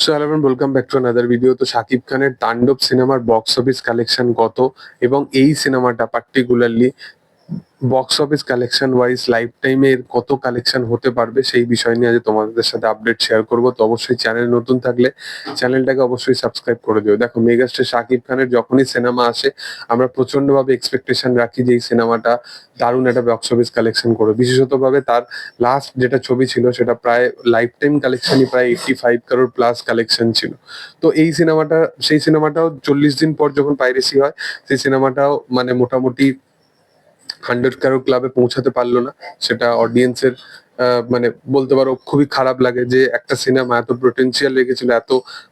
So hello everyone, welcome back to another video. তো শাকিব খানের তাণ্ডব সিনেমার বক্স অফিস কালেকশন কত, এবং এই সিনেমাটা particularly box office collection wise life টাইমের কত কালেকশন হতে পারবে, সেই বিষয় নিয়ে আজ তোমাদের সাথে আপডেট শেয়ার করব। তো অবশ্যই চ্যানেল নতুন থাকলে চ্যানেলটাকে অবশ্যই সাবস্ক্রাইব করে দিও। দেখো, মেগাস্টার শাকিব খানের যখনই সিনেমা আসে আমরা প্রচন্ডভাবে এক্সপেকটেশন রাখি যে এই সিনেমাটা দারুণ একটা বক্স অফিস কালেকশন করবে। বিশেষত ভাবে তার লাস্ট যেটা ছবি ছিল সেটা প্রায় লাইফ টাইম কালেকশনই প্রায় 85 crore প্লাস কালেকশন ছিল। তো এই সিনেমাটা, সেই সিনেমাটাও 40 দিন পর যখন পাইরেসি হয়, সেই সিনেমাটাও মানে মোটামুটি 100 crore ক্লাবে পৌঁছাতে পারলো না। সেটা অডিয়েন্সের মানে বলতে পারো খুবই খারাপ লাগে যে একটা সিনেমা এত পোটেনশিয়াল রেখেছিল, এত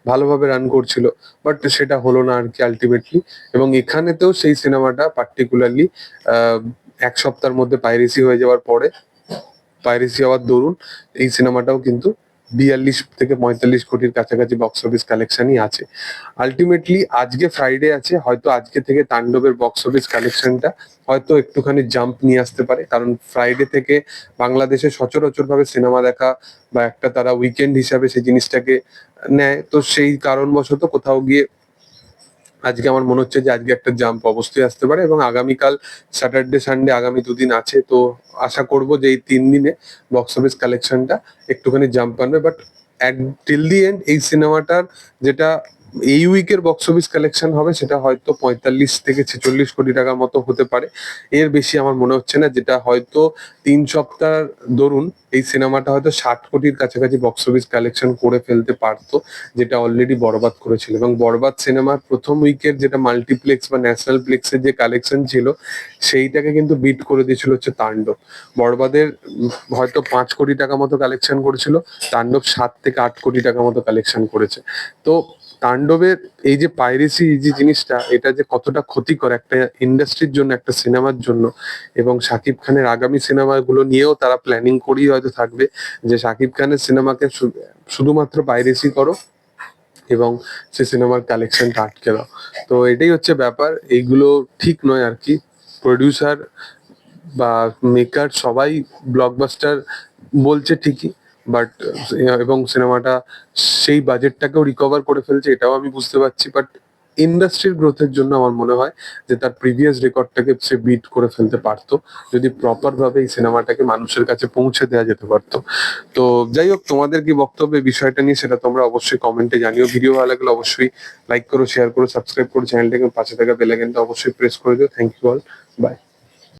ভালোভাবে রান করছিল, বাট সেটা হলো না আর কি আলটিমেটলি। এবং এখানেতেও সেই সিনেমাটা পার্টিকুলারলি এক সপ্তাহের মধ্যে পাইরেসি হয়ে যাওয়ার পরে, পাইরেসি হওয়ার দরুন এই সিনেমাটাও কিন্তু 42 থেকে 45 কোটির কাছাকাছি বক্স অফিস কালেকশনই আছে। আলটিমেটলি আজকে ফ্রাইডে আছে, হয়তো আজকে থেকে তাণ্ডবের বক্স অফিস কালেকশনটা হয়তো একটুখানি জাম্প নিয়ে আসতে পারে, কারণ ফ্রাইডে থেকে বাংলাদেশে সচরাচর ভাবে সিনেমা দেখা বা একটা তারা উইকেন্ড হিসাবে সেই জিনিসটাকে নেয়। তো সেই কারণবশত কোথাও গিয়ে আজকে আমার মনে হচ্ছে যে আজকে একটা জাম্প অবশ্যই আসতে পারে, এবং আগামীকাল স্যাটারডে সানডে আগামী দুদিন আছে। তো আশা করব যে এই 3 দিনে বক্স অফিস কালেকশনটা একটুখানি জাম্প আনবে। বাট টিল দি এন্ড এই সিনেমাটার যেটা এই উইকের বক্স অফিস কালেকশন হবে সেটা হয়তো 45 থেকে 46 কোটি টাকার মতো হতে পারে। এর বেশি আমার মনে হচ্ছে না, যেটা হয়তো 3 সপ্তাহ দরুন এই সিনেমাটা হয়তো 60 কোটির কাছাকাছি বক্স অফিস কালেকশন করে ফেলতে পারতো, যেটা অলরেডি বরবাদ করেছিল। এবং বরবাদ সিনেমার প্রথম উইকের যেটা মাল্টিপ্লেক্স বা ন্যাশনাল প্লেক্সের যে কালেকশন ছিল সেইটাকে কিন্তু বিট করে দিয়েছিল হচ্ছে তাণ্ডব। বরবাদের হয়তো 5 কোটি টাকা মতো কালেকশন করেছিল, তাণ্ডব 7 থেকে 8 কোটি টাকা মতো কালেকশন করেছে। তো তাণ্ডবের এই যে পাইরেসি যে জিনিসটা, এটা যে কতটা ক্ষতিকর একটা ইন্ডাস্ট্রির জন্য, একটা সিনেমার জন্য। এবং শাকিব খানের আগামী সিনেমাগুলো নিয়েও তারা প্ল্যানিং করেই হয়তো থাকবে যে শাকিব খানের সিনেমাকে শুধুমাত্র পাইরেসি করো এবং সে সিনেমার কালেকশনটা আটকে দাও। তো এটাই হচ্ছে ব্যাপার, এইগুলো ঠিক নয় আর কি। প্রডিউসার বা মেকার সবাই ব্লকবাস্টার বলছে ঠিকই, বাট এবং সিনেমাটা সেই বাজেটটাকেও রিকভার করে ফেলছে, এটাও আমি বুঝতে পারছি। বাট ইন্ডাস্ট্রির গ্রোথের জন্য আমার মনে হয় যে তার প্রিভিয়াস রেকর্ডটাকে সে বিট করে ফেলতে পারতো, যদি প্রপার ভাবে এই সিনেমাটাকে মানুষের কাছে পৌঁছে দেওয়া যেতে পারতো। তো যাই হোক, তোমাদের কি বক্তব্য এই বিষয়টা নিয়ে সেটা তোমরা অবশ্যই কমেন্টে জানিও। ভিডিও ভালো লাগলে অবশ্যই লাইক করো, শেয়ার করো, সাবস্ক্রাইব করো চ্যানেলটাকে, পাশে থাকা বেল আইকনটা অবশ্যই প্রেস করে দিও। Thank you all, by.